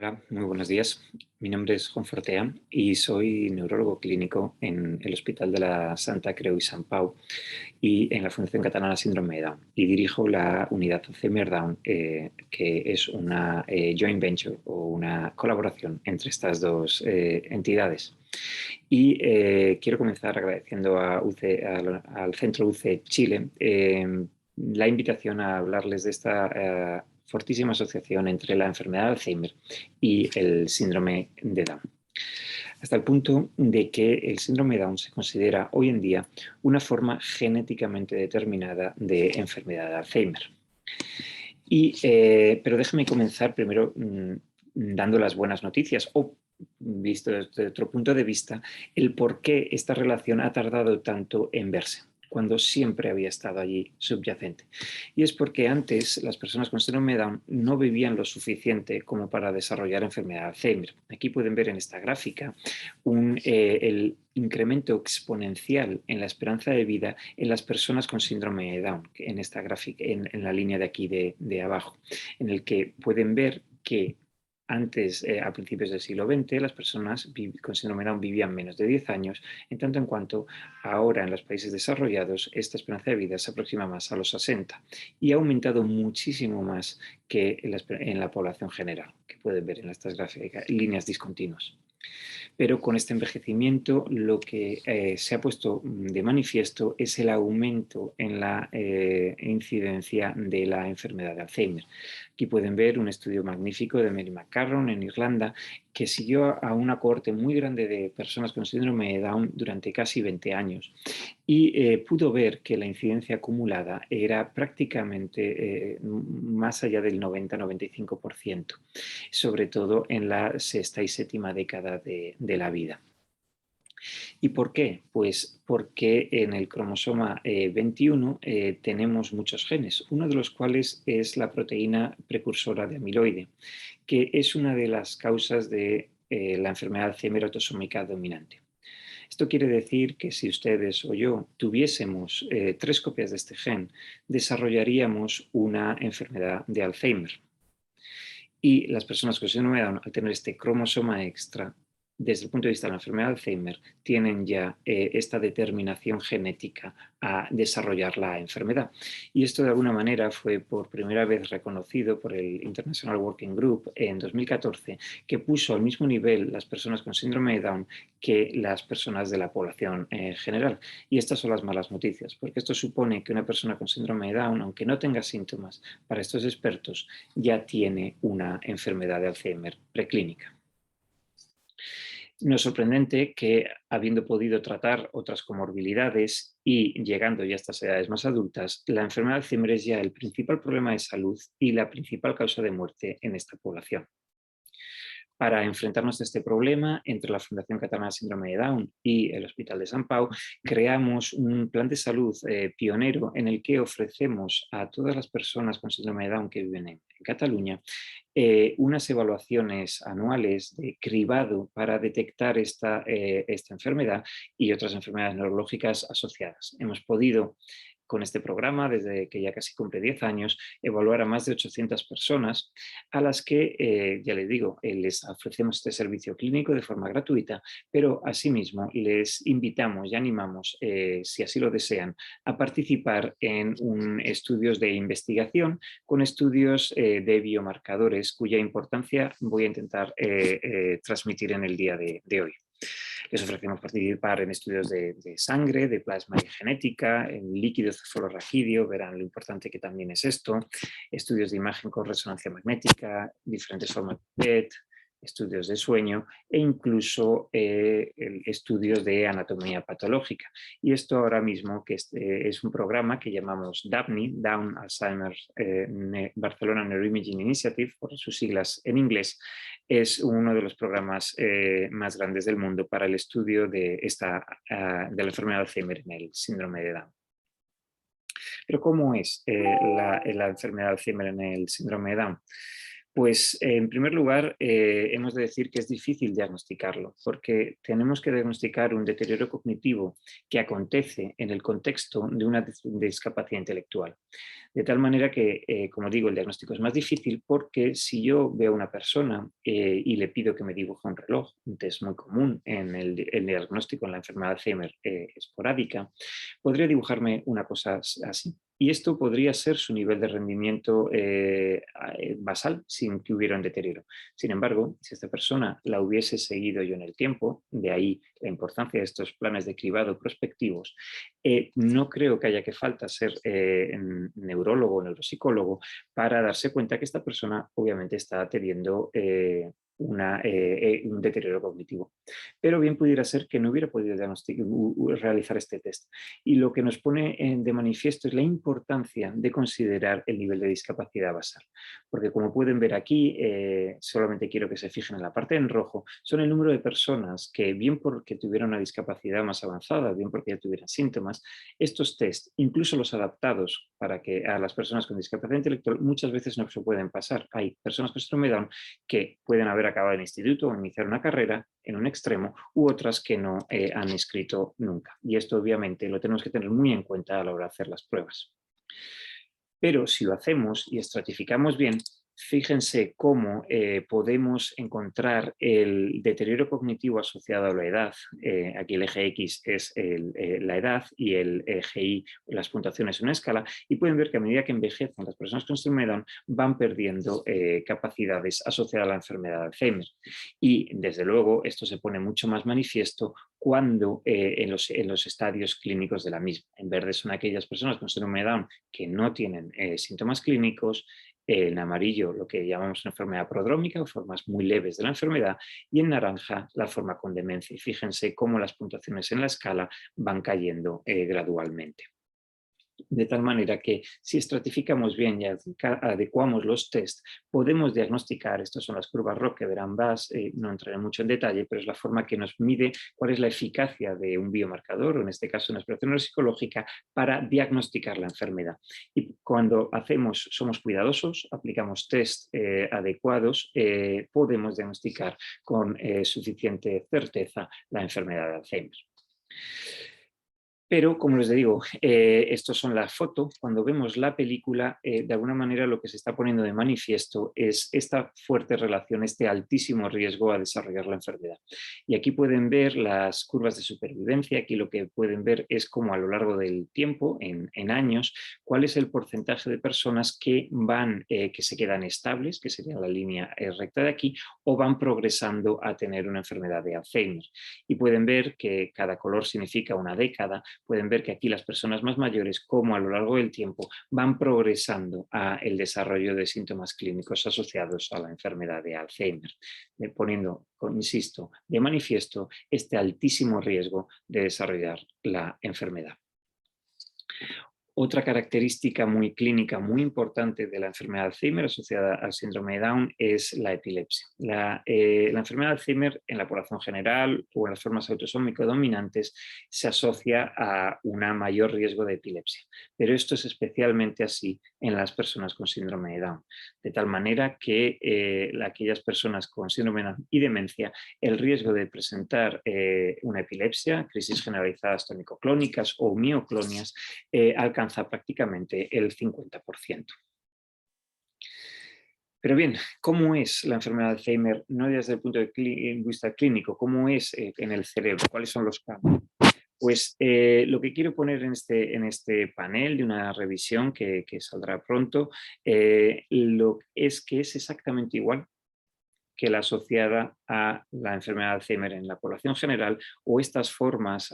Hola, muy buenos días. Mi nombre es Juan Fortea y soy neurólogo clínico en el Hospital de la Santa Creu i Sant Pau y en la Fundación Catalana Síndrome de Down. Y dirijo la unidad Alzheimer Down, que es una joint venture o una colaboración entre estas dos entidades. Y quiero comenzar agradeciendo al Centro UC Chile la invitación a hablarles de esta fortísima asociación entre la enfermedad de Alzheimer y el síndrome de Down. Hasta el punto de que el síndrome de Down se considera hoy en día una forma genéticamente determinada de enfermedad de Alzheimer. Pero déjame comenzar primero dando las buenas noticias o, visto desde otro punto de vista, el por qué esta relación ha tardado tanto en verse, cuando siempre había estado allí subyacente. Y es porque antes las personas con síndrome de Down no vivían lo suficiente como para desarrollar enfermedad de Alzheimer. Aquí pueden ver en esta gráfica el incremento exponencial en la esperanza de vida en las personas con síndrome de Down, en esta gráfica, en la línea de aquí de abajo, en el que pueden ver que antes, a principios del siglo XX, las personas con síndrome de Down vivían menos de 10 años, en tanto en cuanto ahora en los países desarrollados esta esperanza de vida se aproxima más a los 60 y ha aumentado muchísimo más que en la población general, que pueden ver en estas gráficas, líneas discontinuas. Pero con este envejecimiento lo que se ha puesto de manifiesto es el aumento en la incidencia de la enfermedad de Alzheimer. Aquí pueden ver un estudio magnífico de Mary McCarron en Irlanda que siguió a una cohorte muy grande de personas con síndrome de Down durante casi 20 años y pudo ver que la incidencia acumulada era prácticamente más allá del 90-95%, sobre todo en la sexta y séptima década de la vida. ¿Y por qué? Pues porque en el cromosoma 21 tenemos muchos genes, uno de los cuales es la proteína precursora de amiloide, que es una de las causas de la enfermedad de Alzheimer autosómica dominante. Esto quiere decir que si ustedes o yo tuviésemos 3 copias de este gen, desarrollaríamos una enfermedad de Alzheimer. Y las personas con síndrome de Down, al tener este cromosoma extra, desde el punto de vista de la enfermedad de Alzheimer, tienen ya esta determinación genética a desarrollar la enfermedad. Y esto de alguna manera fue por primera vez reconocido por el International Working Group en 2014, que puso al mismo nivel las personas con síndrome de Down que las personas de la población general. Y estas son las malas noticias, porque esto supone que una persona con síndrome de Down, aunque no tenga síntomas, para estos expertos ya tiene una enfermedad de Alzheimer preclínica. No es sorprendente que, habiendo podido tratar otras comorbilidades y llegando ya a estas edades más adultas, la enfermedad de Alzheimer es ya el principal problema de salud y la principal causa de muerte en esta población. Para enfrentarnos a este problema, entre la Fundación Catalana de Síndrome de Down y el Hospital de Sant Pau, creamos un plan de salud pionero en el que ofrecemos a todas las personas con síndrome de Down que viven en Cataluña unas evaluaciones anuales de cribado para detectar esta enfermedad y otras enfermedades neurológicas asociadas. Hemos podido, con este programa, desde que ya casi cumple 10 años, evaluar a más de 800 personas a las que, ya les digo, les ofrecemos este servicio clínico de forma gratuita, pero asimismo les invitamos y animamos, si así lo desean, a participar en estudios de investigación con estudios de biomarcadores cuya importancia voy a intentar transmitir en el día de hoy. Les ofrecemos participar en estudios de sangre, de plasma y genética, en líquido cefalorraquídeo, verán lo importante que también es esto, estudios de imagen con resonancia magnética, diferentes formas de PET, estudios de sueño e incluso estudios de anatomía patológica. Y esto ahora mismo, que es un programa que llamamos DAPNI, Down Alzheimer Barcelona Neuroimaging Initiative, por sus siglas en inglés, es uno de los programas más grandes del mundo para el estudio de la enfermedad de Alzheimer en el síndrome de Down. Pero ¿cómo es la enfermedad de Alzheimer en el síndrome de Down? Pues en primer lugar, hemos de decir que es difícil diagnosticarlo, porque tenemos que diagnosticar un deterioro cognitivo que acontece en el contexto de una discapacidad intelectual. De tal manera que, como digo, el diagnóstico es más difícil porque si yo veo a una persona y le pido que me dibuje un reloj, un test muy común en el diagnóstico en la enfermedad de Alzheimer esporádica, podría dibujarme una cosa así. Y esto podría ser su nivel de rendimiento basal sin que hubiera un deterioro. Sin embargo, si esta persona la hubiese seguido yo en el tiempo, de ahí la importancia de estos planes de cribado prospectivos, no creo que haya que falta ser neurólogo o neuropsicólogo para darse cuenta que esta persona obviamente está teniendo un deterioro cognitivo. Pero bien pudiera ser que no hubiera podido realizar este test. Y lo que nos pone de manifiesto es la importancia de considerar el nivel de discapacidad basal. Porque como pueden ver aquí, solamente quiero que se fijen en la parte en rojo, son el número de personas que bien porque tuvieran una discapacidad más avanzada, bien porque ya tuvieran síntomas, estos test, incluso los adaptados para que a las personas con discapacidad intelectual, muchas veces no se pueden pasar. Hay personas con síndrome de Down que pueden haber acabado el instituto o iniciar una carrera en un extremo u otras que no han escrito nunca. Y esto obviamente lo tenemos que tener muy en cuenta a la hora de hacer las pruebas. Pero si lo hacemos y estratificamos bien, fíjense cómo podemos encontrar el deterioro cognitivo asociado a la edad. Aquí el eje X es la edad y el eje Y las puntuaciones en una escala, y pueden ver que a medida que envejecen las personas con síndrome de Down van perdiendo capacidades asociadas a la enfermedad de Alzheimer. Y desde luego esto se pone mucho más manifiesto cuando en los estadios clínicos de la misma. En verde son aquellas personas con síndrome de Down que no tienen síntomas clínicos, en amarillo lo que llamamos una enfermedad prodrómica o formas muy leves de la enfermedad, y en naranja la forma con demencia. Y fíjense cómo las puntuaciones en la escala van cayendo gradualmente. De tal manera que si estratificamos bien y adecuamos los test, podemos diagnosticar, estas son las curvas ROC que verán VAS, no entraré mucho en detalle, pero es la forma que nos mide cuál es la eficacia de un biomarcador, o en este caso una exploración neuropsicológica, para diagnosticar la enfermedad. Y cuando somos cuidadosos, aplicamos test adecuados, podemos diagnosticar con suficiente certeza la enfermedad de Alzheimer. Pero, como les digo, estos son las fotos. Cuando vemos la película, de alguna manera lo que se está poniendo de manifiesto es esta fuerte relación, este altísimo riesgo a desarrollar la enfermedad. Y aquí pueden ver las curvas de supervivencia. Aquí lo que pueden ver es cómo a lo largo del tiempo, en años, cuál es el porcentaje de personas que que se quedan estables, que sería la línea recta de aquí, o van progresando a tener una enfermedad de Alzheimer. Y pueden ver que cada color significa una década. Pueden ver que aquí las personas más mayores, como a lo largo del tiempo, van progresando a el desarrollo de síntomas clínicos asociados a la enfermedad de Alzheimer, poniendo, insisto, de manifiesto este altísimo riesgo de desarrollar la enfermedad. Otra característica muy clínica, muy importante de la enfermedad de Alzheimer asociada al síndrome de Down es la epilepsia. La enfermedad de Alzheimer en la población general o en las formas autosómico dominantes se asocia a un mayor riesgo de epilepsia, pero esto es especialmente así en las personas con síndrome de Down, de tal manera que aquellas personas con síndrome de Down y demencia, el riesgo de presentar una epilepsia, crisis generalizadas tónico-clónicas o mioclonias, alcanza prácticamente el 50%. Pero bien, ¿cómo es la enfermedad de Alzheimer? No desde el punto de vista clínico, ¿cómo es en el cerebro? ¿Cuáles son los cambios? Pues lo que quiero poner en este panel de una revisión que saldrá pronto, es que es exactamente igual que la asociada a la enfermedad de Alzheimer en la población general, o estas formas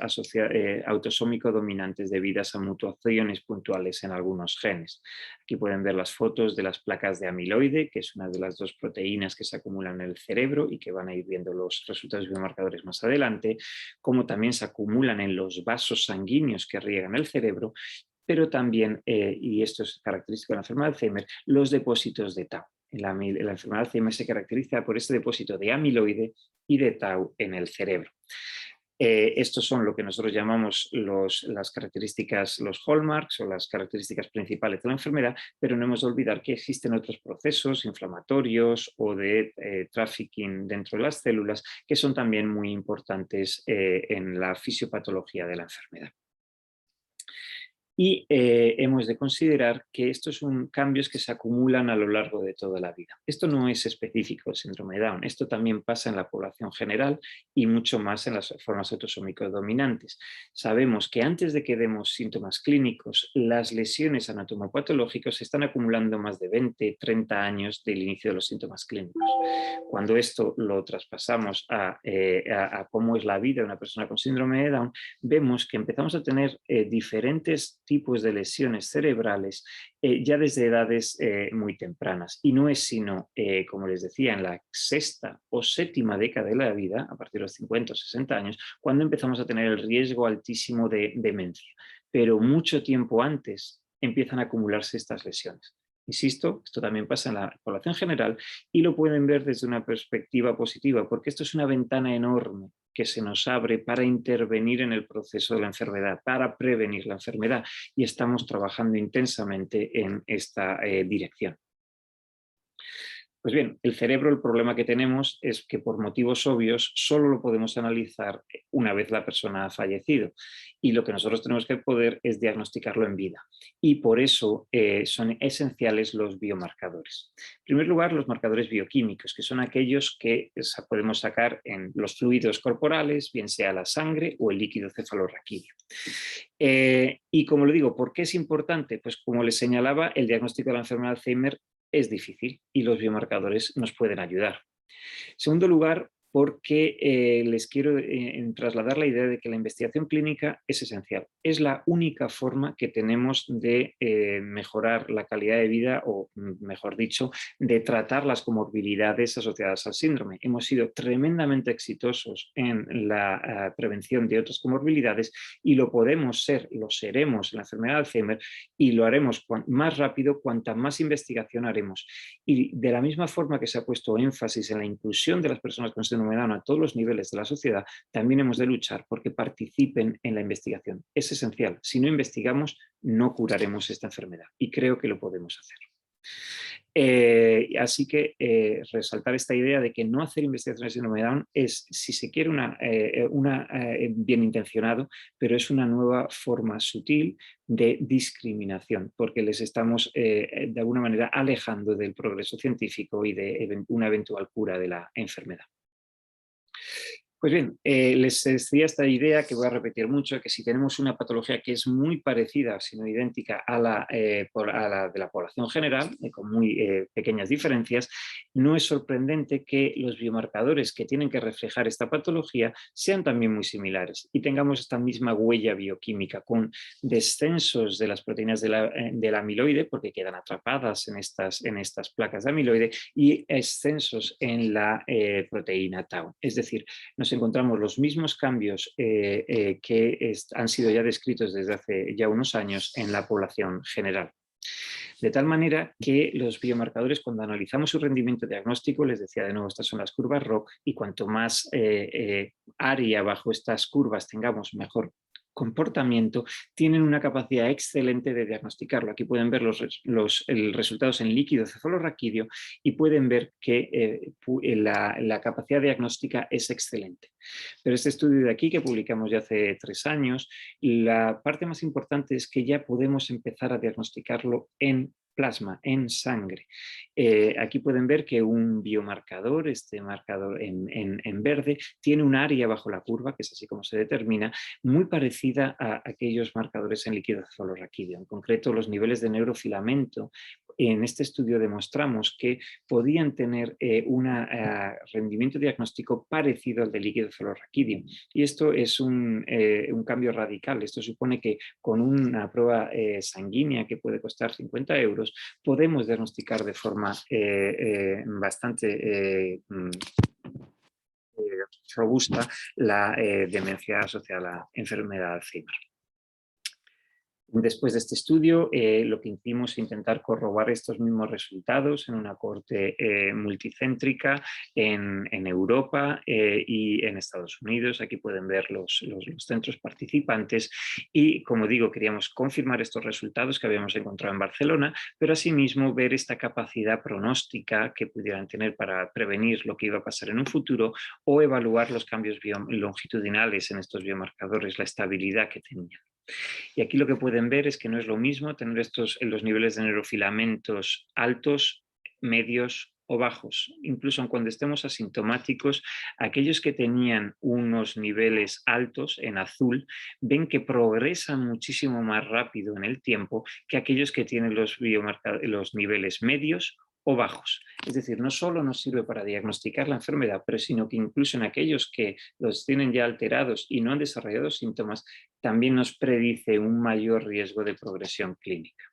autosómico dominantes debidas a mutaciones puntuales en algunos genes. Aquí pueden ver las fotos de las placas de amiloide, que es una de las dos proteínas que se acumulan en el cerebro y que van a ir viendo los resultados biomarcadores más adelante, como también se acumulan en los vasos sanguíneos que riegan el cerebro, pero también, y esto es característico de la enfermedad de Alzheimer, los depósitos de tau. La enfermedad de Alzheimer se caracteriza por este depósito de amiloide y de tau en el cerebro. Estos son lo que nosotros llamamos las características, los hallmarks o las características principales de la enfermedad, pero no hemos de olvidar que existen otros procesos inflamatorios o de trafficking dentro de las células que son también muy importantes en la fisiopatología de la enfermedad. Y hemos de considerar que estos son cambios que se acumulan a lo largo de toda la vida. Esto no es específico del síndrome de Down, esto también pasa en la población general y mucho más en las formas autosómicos dominantes. Sabemos que antes de que demos síntomas clínicos, las lesiones anatomopatológicas se están acumulando más de 20, 30 años del inicio de los síntomas clínicos. Cuando esto lo traspasamos a cómo es la vida de una persona con síndrome de Down, vemos que empezamos a tener diferentes tipos de lesiones cerebrales ya desde edades muy tempranas. Y no es sino, como les decía, en la sexta o séptima década de la vida, a partir de los 50 o 60 años, cuando empezamos a tener el riesgo altísimo de demencia. Pero mucho tiempo antes empiezan a acumularse estas lesiones. Insisto, esto también pasa en la población general y lo pueden ver desde una perspectiva positiva, porque esto es una ventana enorme que se nos abre para intervenir en el proceso de la enfermedad, para prevenir la enfermedad, y estamos trabajando intensamente en esta dirección. Pues bien, el cerebro, el problema que tenemos es que por motivos obvios solo lo podemos analizar una vez la persona ha fallecido y lo que nosotros tenemos que poder es diagnosticarlo en vida y por eso son esenciales los biomarcadores. En primer lugar, los marcadores bioquímicos, que son aquellos que podemos sacar en los fluidos corporales, bien sea la sangre o el líquido cefalorraquídeo. Y como lo digo, ¿por qué es importante? Pues como les señalaba, el diagnóstico de la enfermedad de Alzheimer es difícil y los biomarcadores nos pueden ayudar. En segundo lugar, porque les quiero trasladar la idea de que la investigación clínica es esencial. Es la única forma que tenemos de mejorar la calidad de vida o, mejor dicho, de tratar las comorbilidades asociadas al síndrome. Hemos sido tremendamente exitosos en la prevención de otras comorbilidades y lo podemos ser, lo seremos en la enfermedad de Alzheimer y lo haremos más rápido cuanta más investigación haremos. Y de la misma forma que se ha puesto énfasis en la inclusión de las personas con síndrome de Down a todos los niveles de la sociedad, también hemos de luchar porque participen en la investigación. Es esencial. Si no investigamos, no curaremos esta enfermedad y creo que lo podemos hacer. Así que resaltar esta idea de que no hacer investigación de síndrome de Down es, si se quiere, bien intencionado, pero es una nueva forma sutil de discriminación, porque les estamos de alguna manera alejando del progreso científico y de una eventual cura de la enfermedad. Pues bien, les decía esta idea que voy a repetir mucho, que si tenemos una patología que es muy parecida, si no idéntica, a la de la población general, con muy pequeñas diferencias, no es sorprendente que los biomarcadores que tienen que reflejar esta patología sean también muy similares y tengamos esta misma huella bioquímica con descensos de las proteínas del amiloide, porque quedan atrapadas en estas placas de amiloide, y ascensos en la proteína tau. Es decir, nos encontramos los mismos cambios que han sido ya descritos desde hace ya unos años en la población general. De tal manera que los biomarcadores, cuando analizamos su rendimiento diagnóstico, les decía de nuevo, estas son las curvas ROC, y cuanto más área bajo estas curvas tengamos, mejor comportamiento, tienen una capacidad excelente de diagnosticarlo. Aquí pueden ver los resultados en líquido cefalorraquídeo y pueden ver que la capacidad diagnóstica es excelente. Pero este estudio de aquí, que publicamos ya hace 3 años, la parte más importante es que ya podemos empezar a diagnosticarlo en plasma, en sangre. Aquí pueden ver que un biomarcador, este marcador en verde, tiene un área bajo la curva, que es así como se determina, muy parecida a aquellos marcadores en líquido cefalorraquídeo. En concreto, los niveles de neurofilamento. En este estudio demostramos que podían tener un rendimiento diagnóstico parecido al del líquido cefalorraquídeo. Y esto es un cambio radical. Esto supone que con una prueba sanguínea que puede costar 50 euros, podemos diagnosticar de forma bastante robusta la demencia asociada a la enfermedad de Alzheimer. Después de este estudio, lo que hicimos fue intentar corroborar estos mismos resultados en una cohorte multicéntrica en Europa y en Estados Unidos. Aquí pueden ver los centros participantes y, como digo, queríamos confirmar estos resultados que habíamos encontrado en Barcelona, pero asimismo ver esta capacidad pronóstica que pudieran tener para prevenir lo que iba a pasar en un futuro o evaluar los cambios longitudinales en estos biomarcadores, la estabilidad que tenían. Y aquí lo que pueden ver es que no es lo mismo tener los niveles de neurofilamentos altos, medios o bajos. Incluso cuando estemos asintomáticos, aquellos que tenían unos niveles altos en azul ven que progresan muchísimo más rápido en el tiempo que aquellos que tienen los niveles medios o bajos. Es decir, no solo nos sirve para diagnosticar la enfermedad, pero sino que incluso en aquellos que los tienen ya alterados y no han desarrollado síntomas, también nos predice un mayor riesgo de progresión clínica.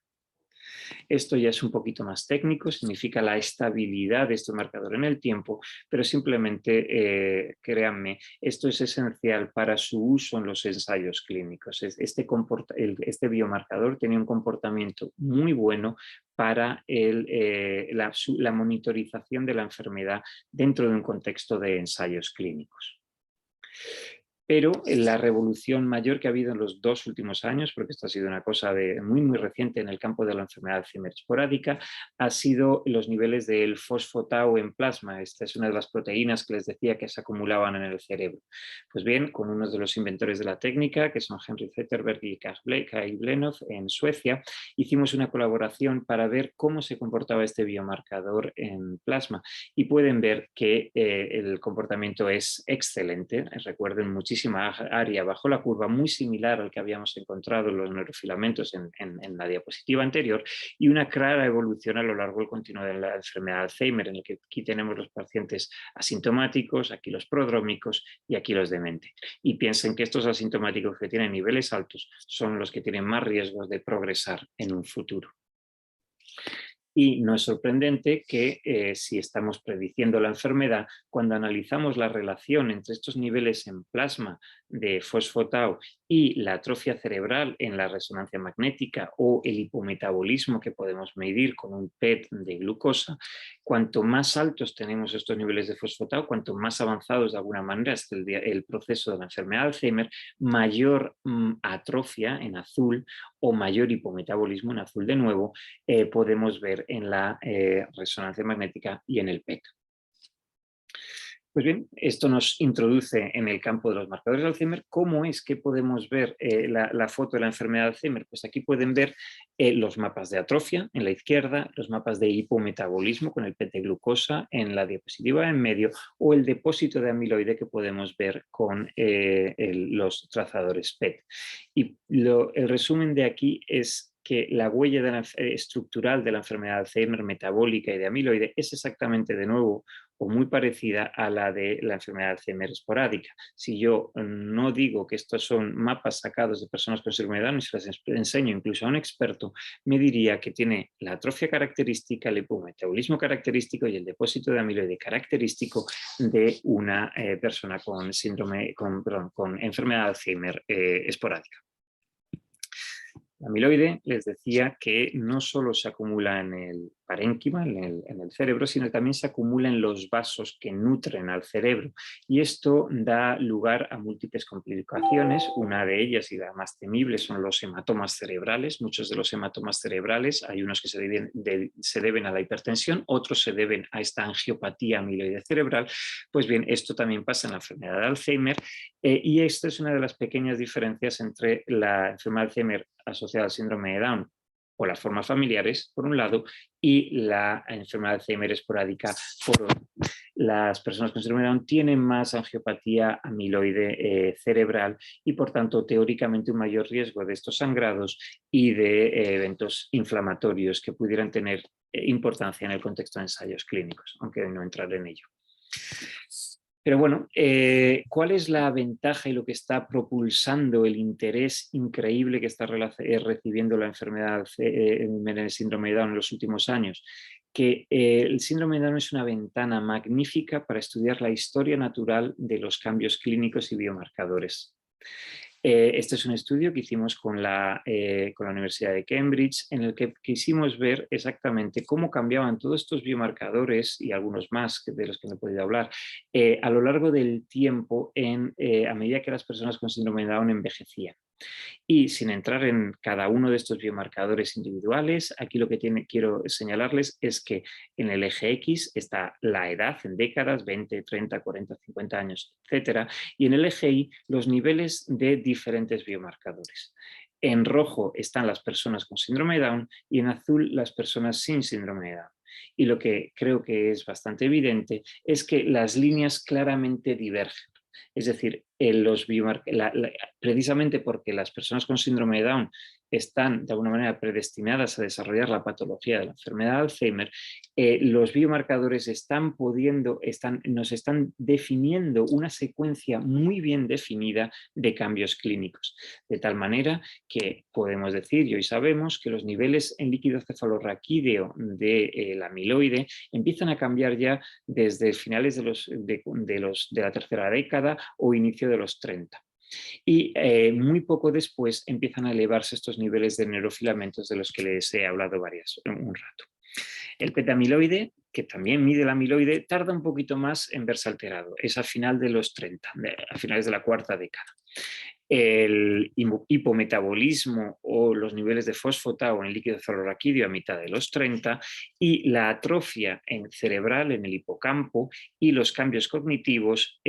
Esto ya es un poquito más técnico, significa la estabilidad de este marcador en el tiempo, pero simplemente, créanme, esto es esencial para su uso en los ensayos clínicos. Este biomarcador tiene un comportamiento muy bueno para la monitorización de la enfermedad dentro de un contexto de ensayos clínicos. Pero la revolución mayor que ha habido en los 2 últimos años, porque esto ha sido una cosa muy reciente en el campo de la enfermedad de Alzheimer esporádica, ha sido los niveles del fosfotau en plasma. Esta es una de las proteínas que les decía que se acumulaban en el cerebro. Pues bien, con uno de los inventores de la técnica, que son Henry Zetterberg y Kai Blenov, en Suecia, hicimos una colaboración para ver cómo se comportaba este biomarcador en plasma. Y pueden ver que el comportamiento es excelente. Recuerden, muchísima área bajo la curva, muy similar al que habíamos encontrado en los neurofilamentos en la diapositiva anterior, y una clara evolución a lo largo del continuo de la enfermedad de Alzheimer, en el que aquí tenemos los pacientes asintomáticos, aquí los prodrómicos y aquí los dementes. Y piensen que estos asintomáticos que tienen niveles altos son los que tienen más riesgos de progresar en un futuro. Y no es sorprendente que si estamos prediciendo la enfermedad, cuando analizamos la relación entre estos niveles en plasma de fosfotau y la atrofia cerebral en la resonancia magnética o el hipometabolismo que podemos medir con un PET de glucosa, cuanto más altos tenemos estos niveles de fosfotau, cuanto más avanzados de alguna manera es el proceso de la enfermedad de Alzheimer, mayor atrofia en azul o mayor hipometabolismo en azul de nuevo podemos ver en la resonancia magnética y en el PET. Pues bien, esto nos introduce en el campo de los marcadores de Alzheimer. ¿Cómo es que podemos ver la foto de la enfermedad de Alzheimer? Pues aquí pueden ver los mapas de atrofia en la izquierda, los mapas de hipometabolismo con el PET de glucosa en la diapositiva en medio, o el depósito de amiloide que podemos ver con los trazadores PET. Y el resumen de aquí es que la huella estructural de la enfermedad de Alzheimer metabólica y de amiloide es exactamente de nuevo o muy parecida a la de la enfermedad de Alzheimer esporádica. Si yo no digo que estos son mapas sacados de personas con síndrome de Down y se las enseño incluso a un experto, me diría que tiene la atrofia característica, el hipometabolismo característico y el depósito de amiloide característico de una persona con enfermedad de Alzheimer esporádica. La amiloide les decía que no solo se acumula en el parénquima, en el cerebro, sino que también se acumula en los vasos que nutren al cerebro. Y esto da lugar a múltiples complicaciones. Una de ellas, y la más temible, son los hematomas cerebrales. Muchos de los hematomas cerebrales, hay unos que se deben a la hipertensión, otros se deben a esta angiopatía amiloide cerebral. Pues bien, esto también pasa en la enfermedad de Alzheimer. Y esta es una de las pequeñas diferencias entre la enfermedad de Alzheimer asociada al síndrome de Down o las formas familiares, por un lado, y la enfermedad de Alzheimer esporádica, por otro. Las personas con síndrome de Down tienen más angiopatía amiloide cerebral y, por tanto, teóricamente un mayor riesgo de estos sangrados y de eventos inflamatorios que pudieran tener importancia en el contexto de ensayos clínicos, aunque no entraré en ello. Pero bueno, ¿cuál es la ventaja y lo que está propulsando el interés increíble que está recibiendo la enfermedad en el síndrome de Down en los últimos años? Que el síndrome de Down es una ventana magnífica para estudiar la historia natural de los cambios clínicos y biomarcadores. Este es un estudio que hicimos con la Universidad de Cambridge, en el que quisimos ver exactamente cómo cambiaban todos estos biomarcadores y algunos más de los que no he podido hablar a lo largo del tiempo a medida que las personas con síndrome de Down envejecían. Y sin entrar en cada uno de estos biomarcadores individuales, aquí lo que quiero señalarles es que en el eje X está la edad en décadas, 20, 30, 40, 50 años, etcétera, y en el eje Y los niveles de diferentes biomarcadores. En rojo están las personas con síndrome de Down y en azul las personas sin síndrome de Down. Y lo que creo que es bastante evidente es que las líneas claramente divergen. Es decir, precisamente porque las personas con síndrome de Down están de alguna manera predestinadas a desarrollar la patología de la enfermedad de Alzheimer, los biomarcadores nos están definiendo una secuencia muy bien definida de cambios clínicos. De tal manera que podemos decir, y hoy sabemos, que los niveles en líquido cefalorraquídeo de la amiloide empiezan a cambiar ya desde finales de la tercera década o inicio de los 30. Y muy poco después empiezan a elevarse estos niveles de neurofilamentos de los que les he hablado un rato. El petamiloide, que también mide la amiloide, tarda un poquito más en verse alterado. Es a final de los 30, a finales de la cuarta década. El hipometabolismo o los niveles de fosfotao en el líquido cefalorraquídeo a mitad de los 30 y la atrofia cerebral en el hipocampo y los cambios cognitivos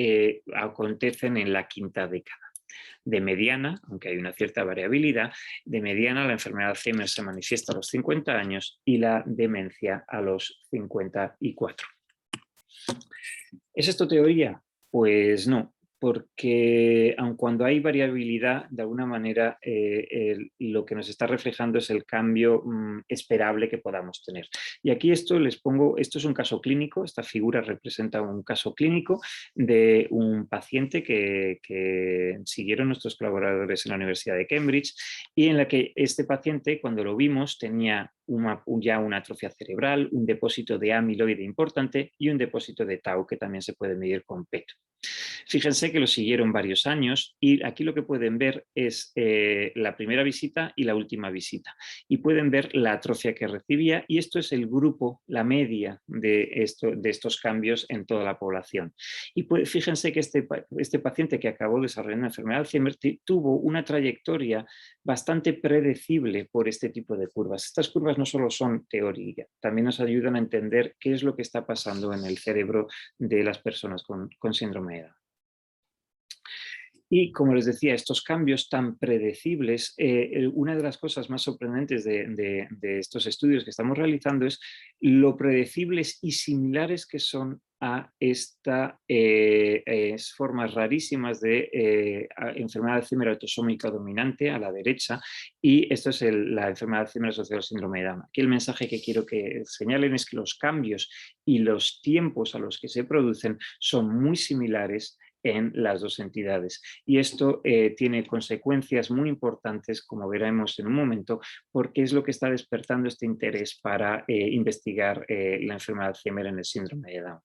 acontecen en la quinta década. De mediana, aunque hay una cierta variabilidad, de mediana la enfermedad de Alzheimer se manifiesta a los 50 años y la demencia a los 54. ¿Es esto teoría? Pues no, porque aun cuando hay variabilidad, de alguna manera lo que nos está reflejando es el cambio esperable que podamos tener. Y aquí esto es un caso clínico, esta figura representa un caso clínico de un paciente que siguieron nuestros colaboradores en la Universidad de Cambridge y en la que este paciente, cuando lo vimos, tenía ya una atrofia cerebral, un depósito de amiloide importante y un depósito de tau que también se puede medir con PET. Fíjense que lo siguieron varios años y aquí lo que pueden ver es la primera visita y la última visita. Y pueden ver la atrofia que recibía y esto es el grupo, la media de estos cambios en toda la población. Y fíjense que este paciente que acabó desarrollando la enfermedad de Alzheimer tuvo una trayectoria bastante predecible por este tipo de curvas. Estas curvas no solo son teoría, también nos ayudan a entender qué es lo que está pasando en el cerebro de las personas con síndrome de Down. Y como les decía, estos cambios tan predecibles, una de las cosas más sorprendentes de estos estudios que estamos realizando es lo predecibles y similares que son a estas formas rarísimas de enfermedad de Alzheimer autosómica dominante a la derecha, y esto es la enfermedad de Alzheimer asociada al síndrome de Down. Aquí el mensaje que quiero que señalen es que los cambios y los tiempos a los que se producen son muy similares en las dos entidades. Y esto tiene consecuencias muy importantes, como veremos en un momento, porque es lo que está despertando este interés para investigar la enfermedad de Alzheimer en el síndrome de Down.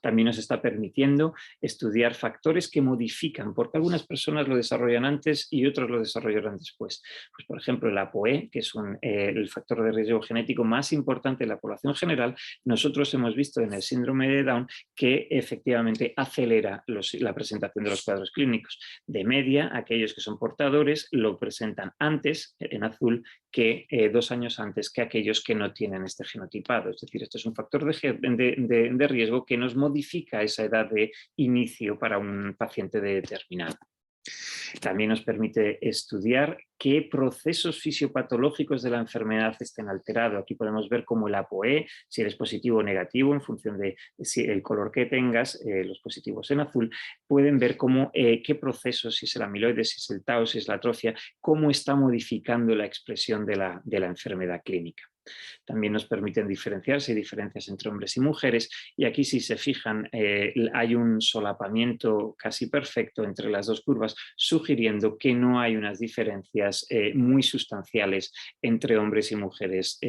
También nos está permitiendo estudiar factores que modifican, porque algunas personas lo desarrollan antes y otros lo desarrollarán después. Pues, por ejemplo, el ApoE, que es el factor de riesgo genético más importante de la población general, nosotros hemos visto en el síndrome de Down que efectivamente acelera la presentación de los cuadros clínicos. De media, aquellos que son portadores lo presentan antes, en azul, que 2 años antes que aquellos que no tienen este genotipado. Es decir, este es un factor de riesgo que nos modifica esa edad de inicio para un paciente determinado. También nos permite estudiar qué procesos fisiopatológicos de la enfermedad estén alterados. Aquí podemos ver cómo el ApoE, si eres positivo o negativo, en función de el color que tengas, los positivos en azul, pueden ver cómo, qué procesos, si es el amiloide, si es el tau, si es la atrofia, cómo está modificando la expresión de la enfermedad clínica. También nos permiten diferenciar si hay diferencias entre hombres y mujeres, y aquí, si se fijan, hay un solapamiento casi perfecto entre las dos curvas, sugiriendo que no hay unas diferencias muy sustanciales entre hombres y mujeres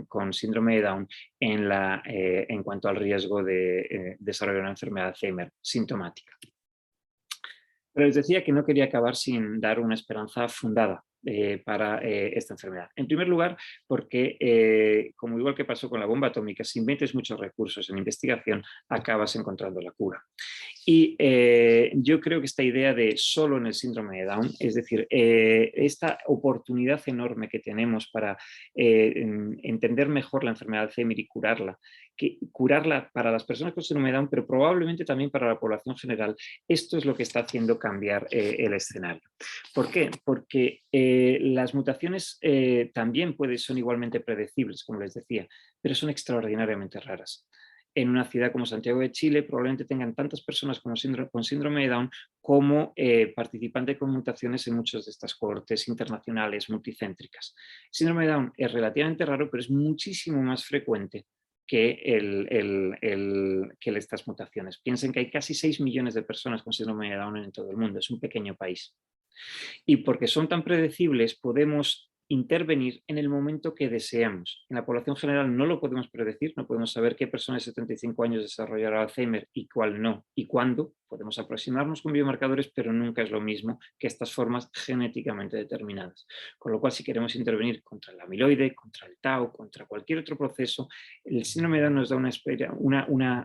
con síndrome de Down en cuanto al riesgo de desarrollar una enfermedad de Alzheimer sintomática. Pero les decía que no quería acabar sin dar una esperanza fundada para esta enfermedad. En primer lugar, porque, como igual que pasó con la bomba atómica, si metes muchos recursos en investigación, acabas encontrando la cura. Y yo creo que esta idea de solo en el síndrome de Down, es decir, esta oportunidad enorme que tenemos para entender mejor la enfermedad de Alzheimer y curarla, que curarla para las personas con síndrome de Down, pero probablemente también para la población general, esto es lo que está haciendo cambiar el escenario. ¿Por qué? Porque las mutaciones también son igualmente predecibles, como les decía, pero son extraordinariamente raras. En una ciudad como Santiago de Chile probablemente tengan tantas personas con síndrome de Down como participantes con mutaciones en muchas de estas cohortes internacionales multicéntricas. El síndrome de Down es relativamente raro, pero es muchísimo más frecuente que estas mutaciones. Piensen que hay casi 6 millones de personas con síndrome de Down en todo el mundo, es un pequeño país. Y porque son tan predecibles, podemos intervenir en el momento que deseamos. En la población general no lo podemos predecir, no podemos saber qué persona de 75 años desarrollará Alzheimer y cuál no, y cuándo. Podemos aproximarnos con biomarcadores, pero nunca es lo mismo que estas formas genéticamente determinadas. Con lo cual, si queremos intervenir contra el amiloide, contra el tau, contra cualquier otro proceso, el síndrome de Down nos da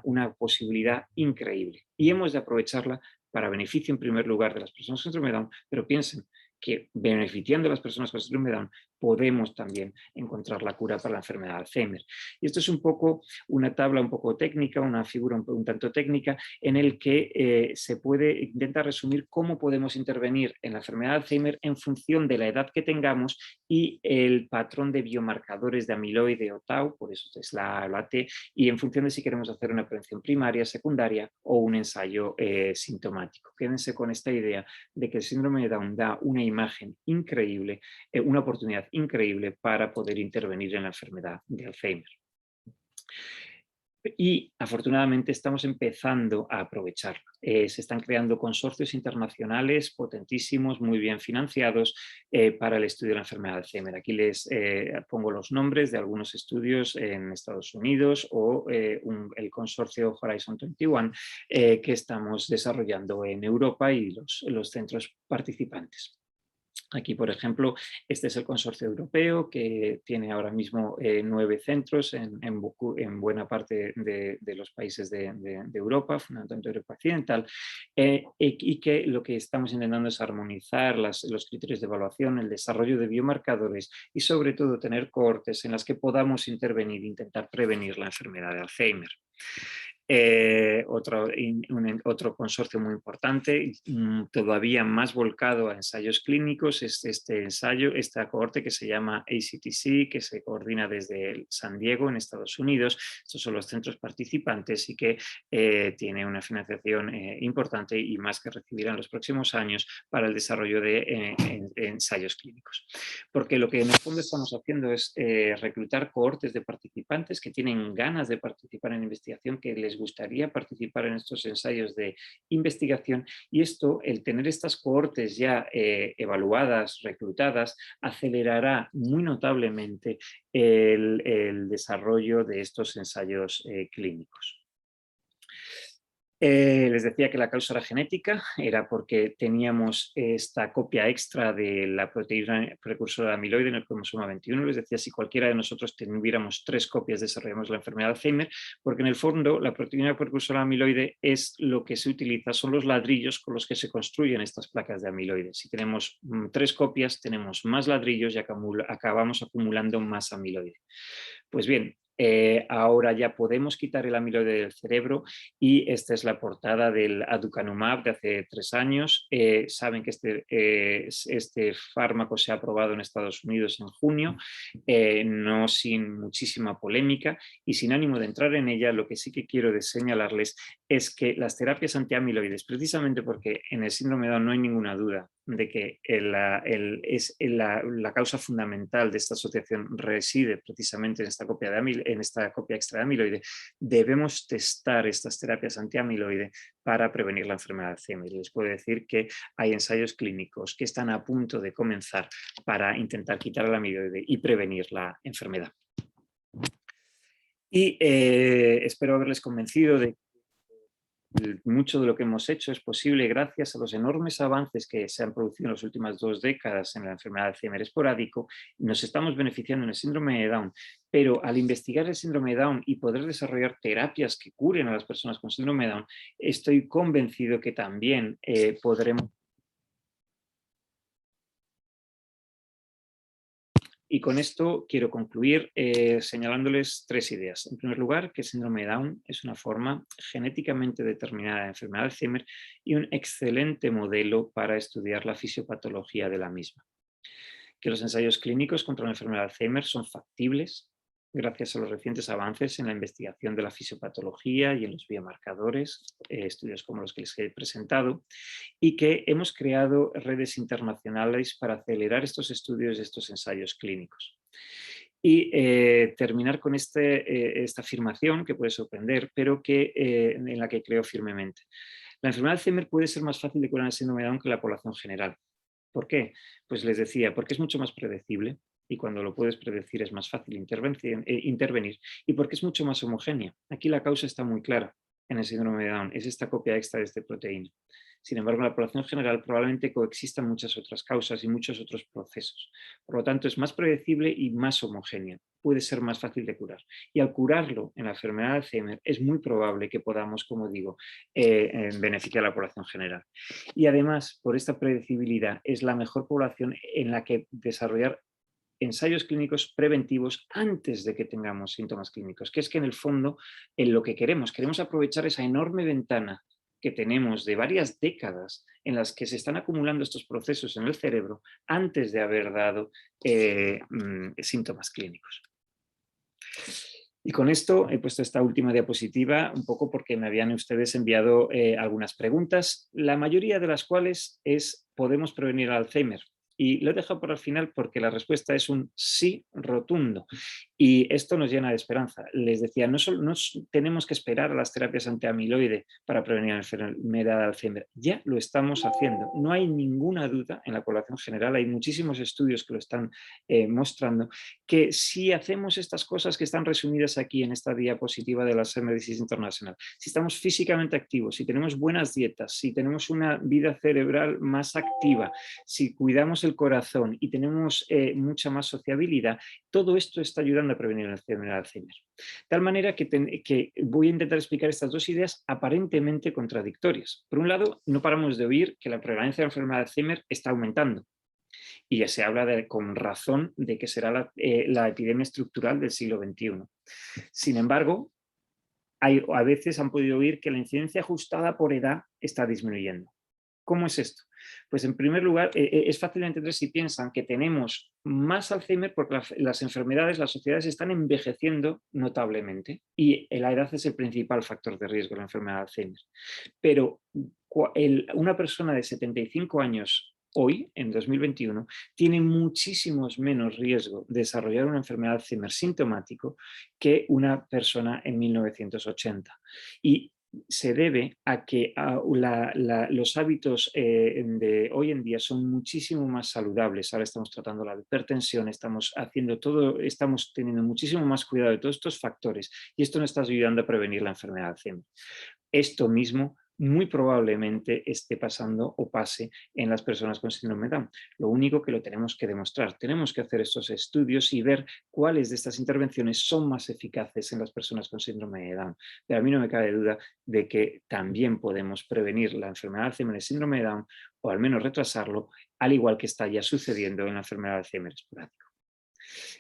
una posibilidad increíble y hemos de aprovecharla para beneficio en primer lugar de las personas con síndrome de Down, pero piensen que beneficiando a las personas con síndrome de Down podemos también encontrar la cura para la enfermedad de Alzheimer. Y esto es un poco una tabla un poco técnica, una figura un tanto técnica, en el que se puede intentar resumir cómo podemos intervenir en la enfermedad de Alzheimer en función de la edad que tengamos y el patrón de biomarcadores de amiloide o tau, por eso es la T, y en función de si queremos hacer una prevención primaria, secundaria o un ensayo sintomático. Quédense con esta idea de que el síndrome de Down da una imagen increíble, una oportunidad increíble para poder intervenir en la enfermedad de Alzheimer. Y afortunadamente estamos empezando a aprovecharlo. Se están creando consorcios internacionales potentísimos, muy bien financiados para el estudio de la enfermedad de Alzheimer. Aquí les pongo los nombres de algunos estudios en Estados Unidos o el consorcio Horizon 21 que estamos desarrollando en Europa y los centros participantes. Aquí, por ejemplo, este es el consorcio europeo que tiene ahora mismo 9 centros en buena parte de los países de Europa, fundamentalmente Europa Occidental, y que lo que estamos intentando es armonizar los criterios de evaluación, el desarrollo de biomarcadores y sobre todo tener cohortes en las que podamos intervenir e intentar prevenir la enfermedad de Alzheimer. Otro consorcio muy importante, todavía más volcado a ensayos clínicos, es esta cohorte que se llama ACTC, que se coordina desde San Diego, en Estados Unidos. Estos son los centros participantes y que tiene una financiación importante y más que recibirán en los próximos años para el desarrollo de ensayos clínicos. Porque lo que en el fondo estamos haciendo es reclutar cohortes de participantes que tienen ganas de participar en investigación, que les gustaría participar en estos ensayos de investigación, y esto, el tener estas cohortes ya evaluadas, reclutadas, acelerará muy notablemente el desarrollo de estos ensayos clínicos. Les decía que la causa era genética, era porque teníamos esta copia extra de la proteína precursora de amiloide en el cromosoma 21. Les decía, si cualquiera de nosotros tuviéramos 3 copias, desarrollamos la enfermedad de Alzheimer, porque en el fondo la proteína precursora de amiloide es lo que se utiliza, son los ladrillos con los que se construyen estas placas de amiloide. Si tenemos 3 copias, tenemos más ladrillos y acabamos acumulando más amiloide. Pues bien, ahora ya podemos quitar el amiloide del cerebro y esta es la portada del aducanumab de hace 3 años. Saben que este fármaco se ha aprobado en Estados Unidos en junio, no sin muchísima polémica y sin ánimo de entrar en ella. Lo que sí que quiero señalarles es que las terapias antiamiloides, precisamente porque en el síndrome de Down no hay ninguna duda de que la causa fundamental de esta asociación reside precisamente en esta copia extra de amiloide, debemos testar estas terapias antiamiloide para prevenir la enfermedad de Alzheimer. Les puedo decir que hay ensayos clínicos que están a punto de comenzar para intentar quitar el amiloide y prevenir la enfermedad. Y espero haberles convencido de mucho de lo que hemos hecho es posible gracias a los enormes avances que se han producido en las últimas 2 décadas en la enfermedad de Alzheimer esporádico. Nos estamos beneficiando en el síndrome de Down, pero al investigar el síndrome de Down y poder desarrollar terapias que curen a las personas con síndrome de Down, estoy convencido que también podremos. Y con esto quiero concluir señalándoles 3 ideas. En primer lugar, que el síndrome de Down es una forma genéticamente determinada de enfermedad de Alzheimer y un excelente modelo para estudiar la fisiopatología de la misma. Que los ensayos clínicos contra la enfermedad de Alzheimer son factibles gracias a los recientes avances en la investigación de la fisiopatología y en los biomarcadores, estudios como los que les he presentado, y que hemos creado redes internacionales para acelerar estos estudios y estos ensayos clínicos. Y terminar con esta afirmación que puede sorprender, pero en la que creo firmemente. La enfermedad de Alzheimer puede ser más fácil de curar en el síndrome de Down que la población general. ¿Por qué? Pues les decía, porque es mucho más predecible y cuando lo puedes predecir es más fácil intervenir y porque es mucho más homogénea. Aquí la causa está muy clara en el síndrome de Down, es esta copia extra de esta proteína. Sin embargo, en la población general probablemente coexistan muchas otras causas y muchos otros procesos. Por lo tanto, es más predecible y más homogénea. Puede ser más fácil de curar. Y al curarlo en la enfermedad de Alzheimer, es muy probable que podamos, como digo, beneficiar a la población general. Y además, por esta predecibilidad, es la mejor población en la que desarrollar ensayos clínicos preventivos antes de que tengamos síntomas clínicos, que es que en el fondo en lo que queremos aprovechar esa enorme ventana que tenemos de varias décadas en las que se están acumulando estos procesos en el cerebro antes de haber dado síntomas clínicos. Y con esto he puesto esta última diapositiva un poco porque me habían ustedes enviado algunas preguntas, la mayoría de las cuales es ¿podemos prevenir el Alzheimer? Y lo he dejado por el final porque la respuesta es un sí rotundo. Y esto nos llena de esperanza. Les decía, no tenemos que esperar a las terapias antiamiloide para prevenir la enfermedad de Alzheimer. Ya lo estamos haciendo. No hay ninguna duda en la población general. Hay muchísimos estudios que lo están mostrando que si hacemos estas cosas que están resumidas aquí en esta diapositiva de la Alzheimer Disease International, si estamos físicamente activos, si tenemos buenas dietas, si tenemos una vida cerebral más activa, si cuidamos el corazón y tenemos mucha más sociabilidad, todo esto está ayudando a prevenir la enfermedad de Alzheimer. De tal manera que voy a intentar explicar estas dos ideas aparentemente contradictorias. Por un lado, no paramos de oír que la prevalencia de la enfermedad de Alzheimer está aumentando. Y ya se habla con razón de que será la epidemia estructural del siglo XXI. Sin embargo, a veces han podido oír que la incidencia ajustada por edad está disminuyendo. ¿Cómo es esto? Pues en primer lugar, es fácil de entender si piensan que tenemos más Alzheimer porque las enfermedades, las sociedades están envejeciendo notablemente y la edad es el principal factor de riesgo de la enfermedad de Alzheimer. Pero una persona de 75 años hoy, en 2021, tiene muchísimos menos riesgo de desarrollar una enfermedad de Alzheimer sintomático que una persona en 1980. Y se debe a que los hábitos de hoy en día son muchísimo más saludables. Ahora estamos tratando la hipertensión, estamos teniendo muchísimo más cuidado de todos estos factores y esto nos está ayudando a prevenir la enfermedad de Alzheimer. Esto mismo muy probablemente esté pasando o pase en las personas con síndrome de Down. Lo único que lo tenemos que demostrar. Tenemos que hacer estos estudios y ver cuáles de estas intervenciones son más eficaces en las personas con síndrome de Down. Pero a mí no me cabe duda de que también podemos prevenir la enfermedad de Alzheimer, el síndrome de Down, o al menos retrasarlo, al igual que está ya sucediendo en la enfermedad de Alzheimer esporádico.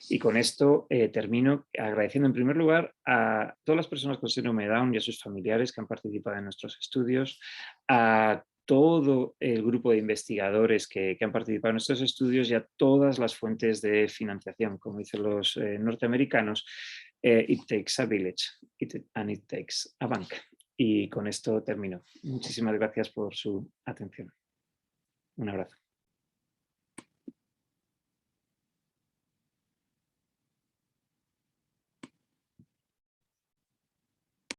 Y con esto termino agradeciendo en primer lugar a todas las personas con síndrome de Down y a sus familiares que han participado en nuestros estudios, a todo el grupo de investigadores que han participado en nuestros estudios y a todas las fuentes de financiación, como dicen los norteamericanos, it takes a village and it takes a bank. Y con esto termino. Muchísimas gracias por su atención. Un abrazo.